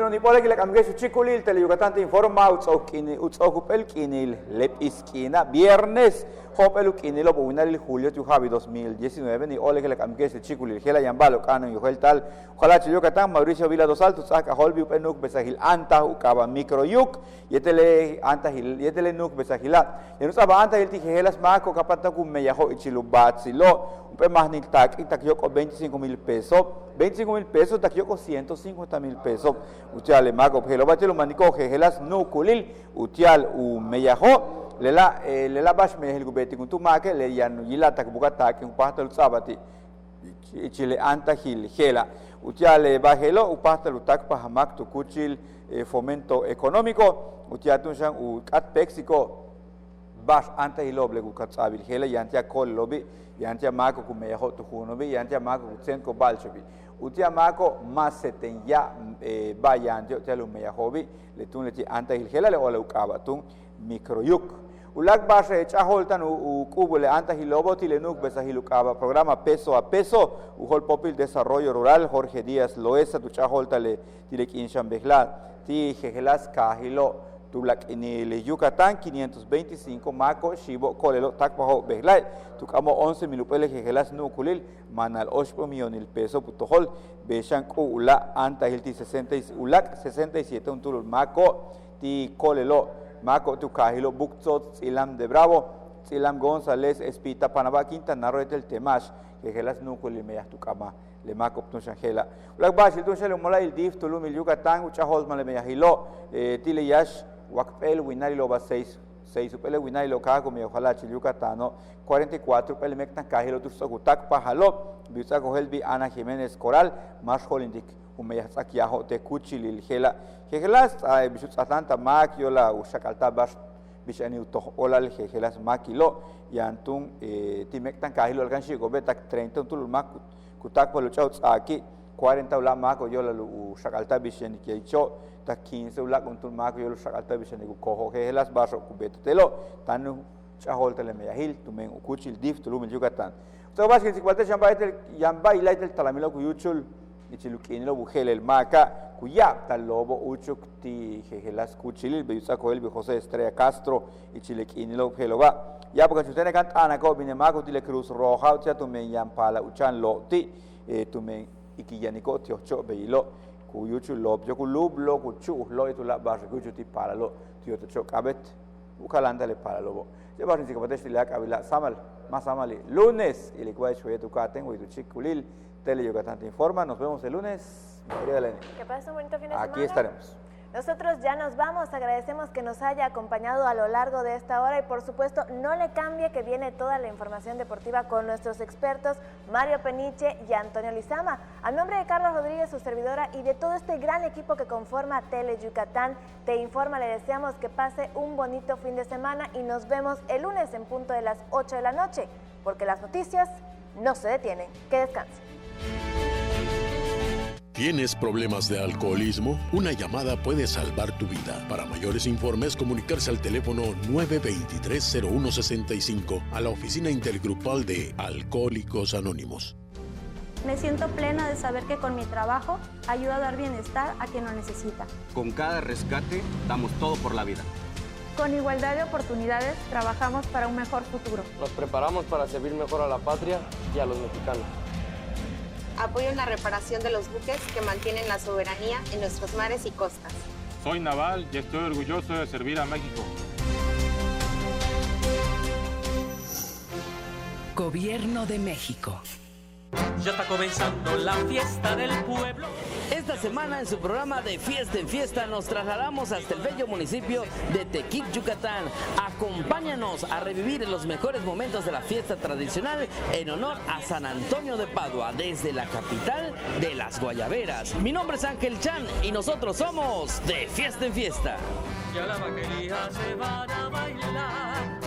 Ni pola que la camgué su chiculil, Teleyucatán te informa, utzokupel kinil, lepisquina, viernes, hopelu kinilo, bubinal julio, tujavi 2019, ni ole que la camgué su chiculil, gela yambalo, cano, y ojel tal, ojalá Yucatán, Mauricio Vila dos Altos, saca holbi, upenuk, besagil, anta, ucaba, microyuk, yetele, anta, yetele nuk, besagila. Y no estaba antes el tijelas maco capata con meyajo y chilubatzilo un pe más ni tac y taquioco 25,000 pesos 25,000 pesos taquioco 150,000 pesos utial maco pelo batelo manico jejelas no culil utial u meyajo lela bash me el gubeti con tu maque le yan yila tak bugata que un pasto el sabati chile anta gil gela utial bajelo u pasto el tak pa hamak tu cuchil fomento económico utial tunsan u cat pexico bash anta hiloble gukatsabil hela yantia kol lobi yantia mako kumeyaho tuhunobi yantia mako kutsenko balchobi utia mako maseten ya ba yantio telu meyahobi letun leti anta hila le ole ukabatun microyuk ulak bash chaholtan u kubule anta hilobo tilenuk besahilukaba programa peso a peso uhol popil desarrollo rural Jorge Díaz Loesa tu chaholtale tilekinshan behla ti jejelas kahilo Tulak en Yucatán 525 maco shibo kolelo takpaho behlai tukamo 11 minupeles jejelas nukulil manal 8 millones pesos putojol beshan ku ula anta hilti 60 ulak 67 un tulul maco ti kolelo maco tu kahilo bukzot silam de Bravo silam González Espita Panaba Quintana Roetel Temash jejelas nukulil meyah tukama le maco tunshangela ulak bashi tunshele molai dif tulum Yucatán uchahol male meyahilo tile yash Wakpel winari lo ba 6 upele winari lo kago me ojalá Yucatano 44 upele mektan kahilo tu sogutak pahalo biusa helbi Ana Jiménez Coral más holindik umeyatsak yaho te kuchilil gela gelas bisut atanta makiola ushakalta bash bishani uto olal gelas makilo yantun ti mektan kahilo alganshi gobetak 30 tulul mak kutak polo chauts aquí 40 ulak mako yo lalu sakalta bishen ki cho ta 15 ulak untuk mako yo sakalta bishen ku koho helas baso ku betelo tanu chahol tele meyahil tumen ukuchil dif tulum Yucatán. So bas que sikwate yamba ilaitel talamilo ku yuchul ichilukino bugel el maca cuya tal lobo uchuk ti helas kuchil be yusako el José Estrella Castro ichilekino heloba ya porque si usted canta anaco vine maco ti le Cruz Roja o sea tumen yampala uchan lo ti tumen ikiyaniko ti ocho beilo ku yuchul lob yo ku lublo ku chu lo itu la bar ku ti para lo ti ocho kabet ukalanda le para lobo ya bas que sikwate le akabila samal más amali lunes y le cual chue tu caten y tu chiculil Tele Yucatán te informa. Nos vemos el lunes. Que pasen un bonito fin de semana. Aquí estaremos. Nosotros ya nos vamos. Agradecemos que nos haya acompañado a lo largo de esta hora y por supuesto no le cambie que viene toda la información deportiva con nuestros expertos Mario Peniche y Antonio Lizama. A nombre de Carlos Rodríguez, su servidora, y de todo este gran equipo que conforma Tele Yucatán te informa, le deseamos que pase un bonito fin de semana y nos vemos el lunes en punto de las 8 de la noche, porque las noticias no se detienen. Que descansen. ¿Tienes problemas de alcoholismo? Una llamada puede salvar tu vida. Para mayores informes, comunicarse al teléfono 923-0165 a la oficina intergrupal de Alcohólicos Anónimos. Me siento plena de saber que con mi trabajo ayudo a dar bienestar a quien lo necesita. Con cada rescate, damos todo por la vida. Con igualdad de oportunidades, trabajamos para un mejor futuro. Nos preparamos para servir mejor a la patria y a los mexicanos. Apoyo en la reparación de los buques que mantienen la soberanía en nuestros mares y costas. Soy naval y estoy orgulloso de servir a México. Gobierno de México. Ya está comenzando la fiesta del pueblo. Esta semana en su programa de Fiesta en Fiesta nos trasladamos hasta el bello municipio de Tequil, Yucatán. Acompáñanos a revivir los mejores momentos de la fiesta tradicional en honor a San Antonio de Padua desde la capital de las Guayaberas. Mi nombre es Ángel Chan y nosotros somos de Fiesta en Fiesta. Ya la vaquería se van a bailar.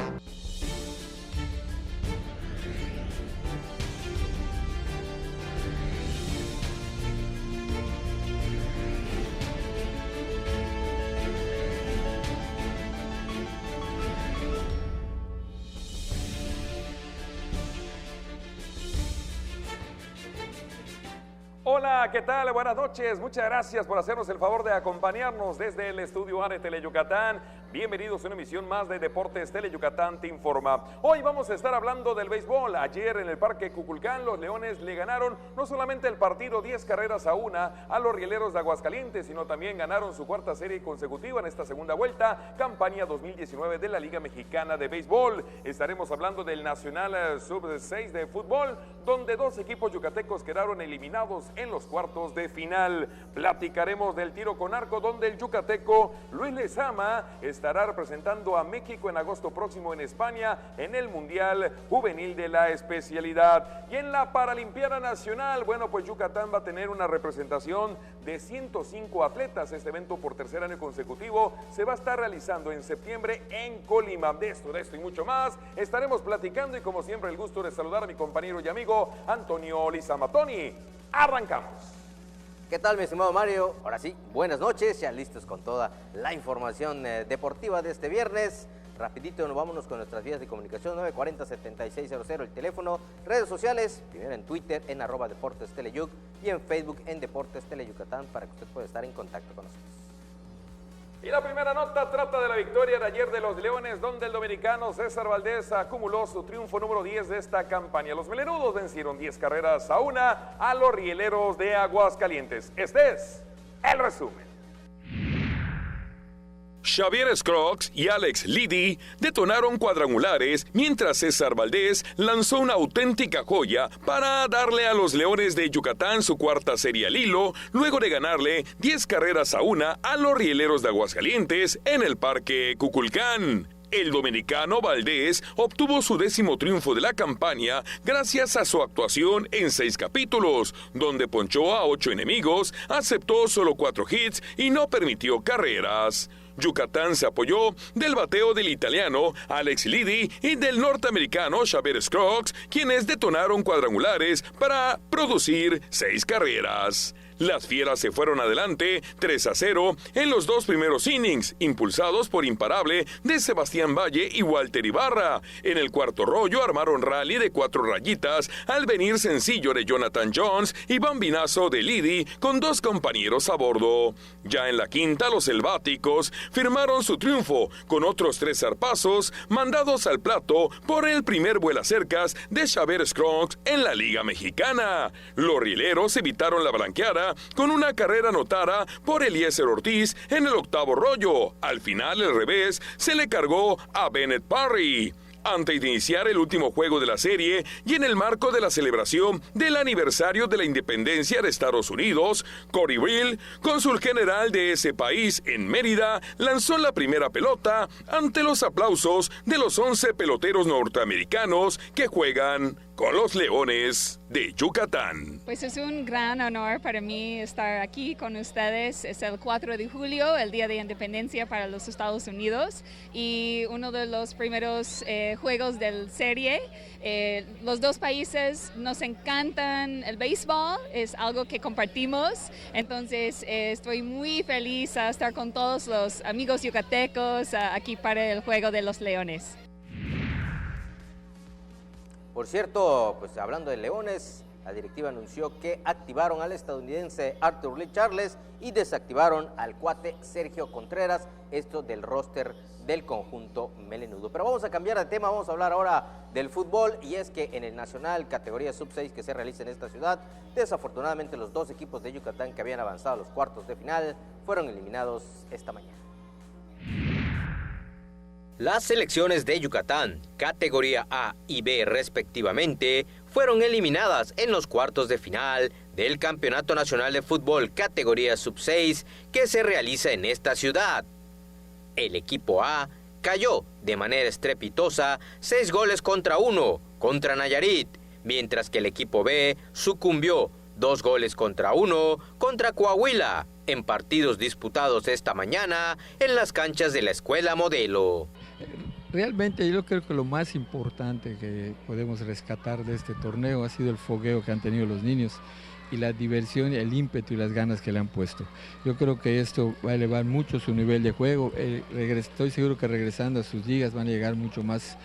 Hola, ¿qué tal? Buenas noches. Muchas gracias por hacernos el favor de acompañarnos desde el estudio A de Tele Yucatán. Bienvenidos a una emisión más de Deportes Tele Yucatán te informa. Hoy vamos a estar hablando del béisbol. Ayer en el Parque Cuculcán los Leones le ganaron no solamente el partido 10-1 a los Rieleros de Aguascalientes, sino también ganaron su cuarta serie consecutiva en esta segunda vuelta, campaña 2019 de la Liga Mexicana de Béisbol. Estaremos hablando del Nacional Sub-6 de fútbol, donde dos equipos yucatecos quedaron eliminados en los cuartos de final. Platicaremos del tiro con arco, donde el yucateco Luis Lezama estará representando a México en agosto próximo en España en el Mundial Juvenil de la especialidad. Y en la Paralimpiada Nacional, bueno, pues Yucatán va a tener una representación de 105 atletas. Este evento por tercer año consecutivo se va a estar realizando en septiembre en Colima. De esto y mucho más estaremos platicando, y como siempre el gusto de saludar a mi compañero y amigo Antonio Lizama. Tony, arrancamos. ¿Qué tal, mi estimado Mario? Ahora sí, buenas noches, ya listos con toda la información deportiva de este viernes. Rapidito, vámonos con nuestras vías de comunicación, 940-7600, el teléfono, redes sociales, primero en Twitter, en @DeportesTeleYuc, y en Facebook, en Deportes Tele Yucatán, para que usted pueda estar en contacto con nosotros. Y la primera nota trata de la victoria de ayer de los Leones, donde el dominicano César Valdés acumuló su triunfo número 10 de esta campaña. Los melenudos vencieron 10-1 a los Rieleros de Aguascalientes. Este es el resumen. Xavier Scruggs y Alex Liddy detonaron cuadrangulares, mientras César Valdés lanzó una auténtica joya para darle a los Leones de Yucatán su cuarta serie al hilo, luego de ganarle 10-1 a los Rieleros de Aguascalientes en el Parque Cuculcán. El dominicano Valdés obtuvo su 10º triunfo de la campaña gracias a su actuación en 6 capítulos, donde ponchó a 8 enemigos, aceptó solo 4 hits y no permitió carreras. Yucatán se apoyó del bateo del italiano Alex Liddy y del norteamericano Xavier Scruggs, quienes detonaron cuadrangulares para producir 6 carreras. Las Fieras se fueron adelante 3-0 en los 2 primeros innings, impulsados por imparable de Sebastián Valle y Walter Ibarra. En el cuarto rollo armaron rally de 4 rayitas al venir sencillo de Jonathan Jones y bambinazo de Liddy con 2 compañeros a bordo. Ya en la quinta, los selváticos firmaron su triunfo con otros 3 zarpazos mandados al plato por el primer vuelacercas de Xavier Scruggs en la Liga Mexicana. Los rieleros evitaron la blanqueada con una carrera anotada por Eliezer Ortiz en el 8º rollo. Al final, el revés se le cargó a Bennett Parry. Antes de iniciar el último juego de la serie y en el marco de la celebración del aniversario de la independencia de Estados Unidos, Cory Brill, cónsul general de ese país en Mérida, lanzó la primera pelota ante los aplausos de los 11 peloteros norteamericanos que juegan con los Leones de Yucatán. Pues es un gran honor para mí estar aquí con ustedes. Es el 4 de julio, el Día de Independencia para los Estados Unidos, y uno de los primeros juegos de la serie. Los 2 países nos encantan el béisbol, es algo que compartimos, entonces estoy muy feliz a estar con todos los amigos yucatecos aquí para el Juego de los Leones. Por cierto, pues hablando de Leones, la directiva anunció que activaron al estadounidense Arthur Lee Charles y desactivaron al cuate Sergio Contreras, esto del roster del conjunto melenudo. Pero vamos a cambiar de tema, vamos a hablar ahora del fútbol, y es que en el Nacional categoría sub-6 que se realiza en esta ciudad, desafortunadamente los 2 equipos de Yucatán que habían avanzado a los cuartos de final fueron eliminados esta mañana. Las selecciones de Yucatán, categoría A y B respectivamente, fueron eliminadas en los cuartos de final del Campeonato Nacional de Fútbol categoría sub-6 que se realiza en esta ciudad. El equipo A cayó de manera estrepitosa 6-1 contra Nayarit, mientras que el equipo B sucumbió 2-1 contra Coahuila en partidos disputados esta mañana en las canchas de la Escuela Modelo. Realmente yo creo que lo más importante que podemos rescatar de este torneo ha sido el fogueo que han tenido los niños y la diversión, el ímpetu y las ganas que le han puesto. Yo creo que esto va a elevar mucho su nivel de juego. Estoy seguro que regresando a sus ligas van a llegar mucho más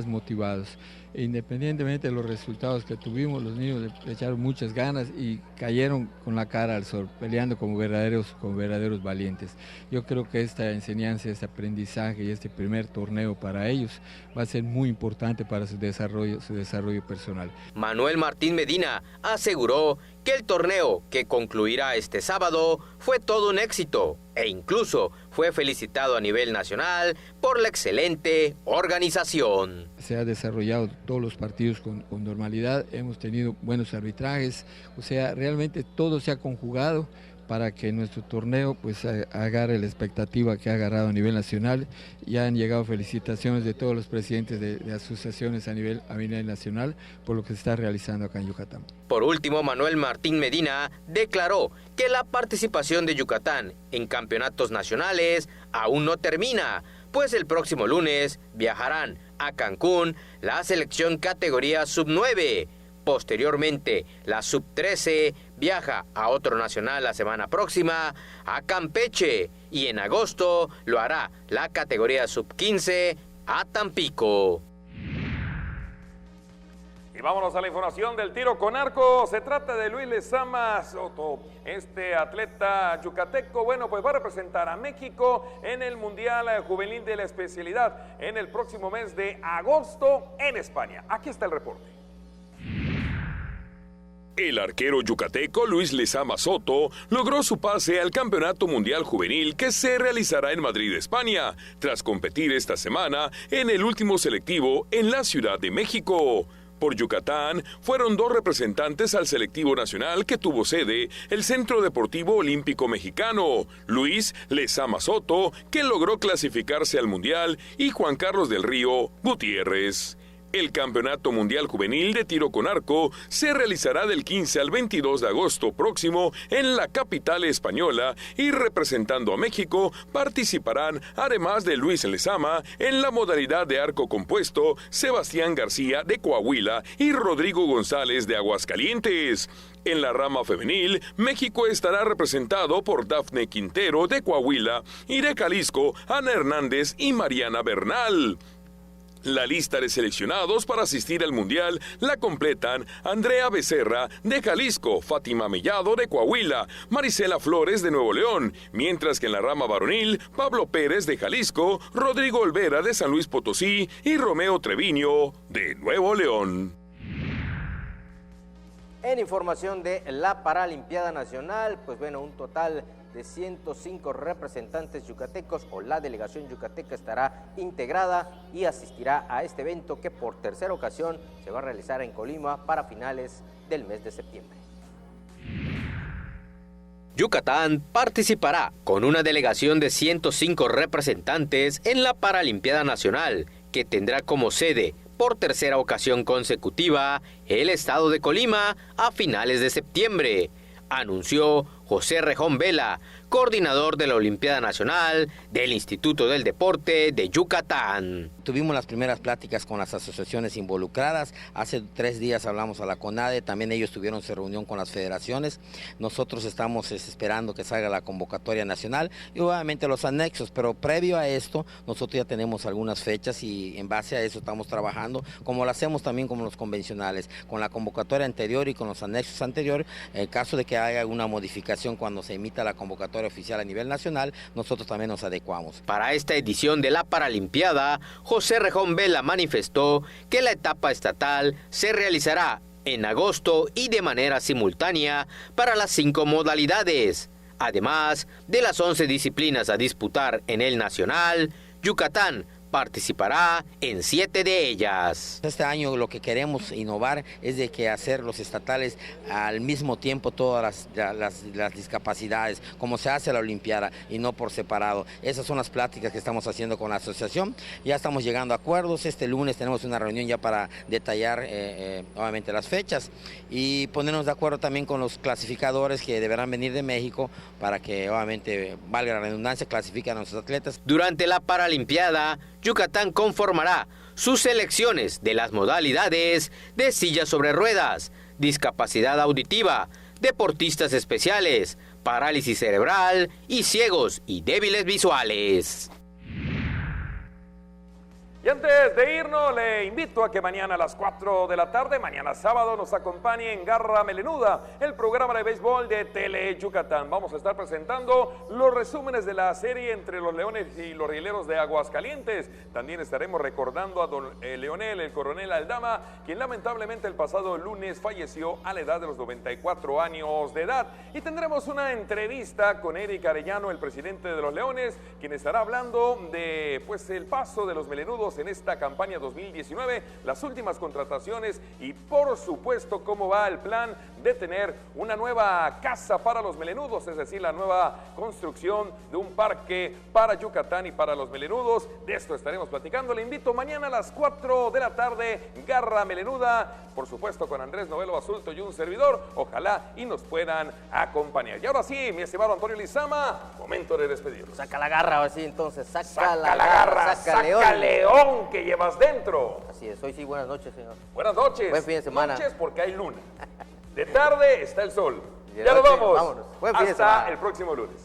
motivados. Independientemente de los resultados que tuvimos, los niños le echaron muchas ganas y cayeron con la cara al sol, peleando como verdaderos valientes. Yo creo que esta enseñanza, este aprendizaje y este primer torneo para ellos va a ser muy importante para su desarrollo personal. Manuel Martín Medina aseguró que el torneo que concluirá este sábado fue todo un éxito e incluso fue felicitado a nivel nacional por la excelente organización. Se ha desarrollado todos los partidos con normalidad, hemos tenido buenos arbitrajes, o sea, realmente todo se ha conjugado para que nuestro torneo pues agarre la expectativa que ha agarrado a nivel nacional. Ya han llegado felicitaciones de todos los presidentes de asociaciones a nivel nacional por lo que se está realizando acá en Yucatán. Por último, Manuel Martín Medina declaró que la participación de Yucatán en campeonatos nacionales aún no termina, pues el próximo lunes viajarán a Cancún la selección categoría sub-9. Posteriormente, la sub-13 viaja a otro nacional la semana próxima a Campeche y en agosto lo hará la categoría sub-15 a Tampico. Y vámonos a la información del tiro con arco. Se trata de Luis Lezama Soto, este atleta yucateco. Bueno, pues va a representar a México en el Mundial Juvenil de la especialidad en el próximo mes de agosto en España. Aquí está el reporte. El arquero yucateco Luis Lezama Soto logró su pase al Campeonato Mundial Juvenil que se realizará en Madrid, España, tras competir esta semana en el último selectivo en la Ciudad de México. Por Yucatán, fueron 2 representantes al selectivo nacional que tuvo sede el Centro Deportivo Olímpico Mexicano, Luis Lezama Soto, que logró clasificarse al Mundial, y Juan Carlos del Río Gutiérrez. El Campeonato Mundial Juvenil de Tiro con Arco se realizará del 15 al 22 de agosto próximo en la capital española, y representando a México participarán, además de Luis Lezama, en la modalidad de arco compuesto, Sebastián García de Coahuila y Rodrigo González de Aguascalientes. En la rama femenil, México estará representado por Dafne Quintero de Coahuila, y de Jalisco, Ana Hernández y Mariana Bernal. La lista de seleccionados para asistir al Mundial la completan Andrea Becerra de Jalisco, Fátima Mellado de Coahuila, Marisela Flores de Nuevo León, mientras que en la rama varonil, Pablo Pérez de Jalisco, Rodrigo Olvera de San Luis Potosí y Romeo Treviño de Nuevo León. En información de la Paralimpiada Nacional, pues bueno, un total de 105 representantes yucatecos, o la delegación yucateca estará integrada y asistirá a este evento que por tercera ocasión se va a realizar en Colima para finales del mes de septiembre. Yucatán participará con una delegación de 105 representantes en la Paralimpiada Nacional, que tendrá como sede por tercera ocasión consecutiva el estado de Colima a finales de septiembre, anunció José Rejón Vela, coordinador de la Olimpiada Nacional del Instituto del Deporte de Yucatán. Tuvimos las primeras pláticas con las asociaciones involucradas. Hace 3 días hablamos a la CONADE, también ellos tuvieron su reunión con las federaciones. Nosotros estamos esperando que salga la convocatoria nacional y obviamente los anexos, pero previo a esto nosotros ya tenemos algunas fechas y en base a eso estamos trabajando, como lo hacemos también con los convencionales, con la convocatoria anterior y con los anexos anteriores. En caso de que haya alguna modificación cuando se emita la convocatoria oficial a nivel nacional, nosotros también nos adecuamos. Para esta edición de la Paralimpiada, José Rejón Vela manifestó que la etapa estatal se realizará en agosto y de manera simultánea para las 5 modalidades. Además de las 11 disciplinas a disputar en el nacional, Yucatán participará en 7 de ellas. Este año lo que queremos innovar es de que hacer los estatales al mismo tiempo todas las discapacidades, como se hace la Olimpiada y no por separado. Esas son las pláticas que estamos haciendo con la asociación. Ya estamos llegando a acuerdos. Este lunes tenemos una reunión ya para detallar obviamente las fechas y ponernos de acuerdo también con los clasificadores que deberán venir de México para que obviamente, valga la redundancia, clasifiquen a nuestros atletas. Durante la Paralimpiada, Yucatán conformará sus selecciones de las modalidades de sillas sobre ruedas, discapacidad auditiva, deportistas especiales, parálisis cerebral y ciegos y débiles visuales. Y antes de irnos, le invito a que mañana a las 4 de la tarde, mañana sábado, nos acompañe en Garra Melenuda, el programa de béisbol de Tele Yucatán. Vamos a estar presentando los resúmenes de la serie entre los Leones y los Rieleros de Aguascalientes. También estaremos recordando a don Leonel, el coronel Aldama, quien lamentablemente el pasado lunes falleció a la edad de los 94 años de edad. Y tendremos una entrevista con Eric Arellano, el presidente de los Leones, quien estará hablando de el paso de los melenudos en esta campaña 2019, las últimas contrataciones y por supuesto cómo va el plan de tener una nueva casa para los melenudos, es decir, la nueva construcción de un parque para Yucatán y para los melenudos. De esto estaremos platicando. Le invito mañana a las 4 de la tarde, Garra Melenuda, por supuesto con Andrés Novelo Basulto y un servidor. Ojalá y nos puedan acompañar. Y ahora sí, mi estimado Antonio Lizama, momento de despedirnos. Saca la garra, ahora sí, entonces, saca la garra, saca León que llevas dentro. Así es, hoy sí, buenas noches, señor. Buenas noches. Buen fin de semana. Noches porque hay luna. De tarde está el sol. Ya nos vamos. Vámonos. Buen fin de semana. Hasta el próximo lunes.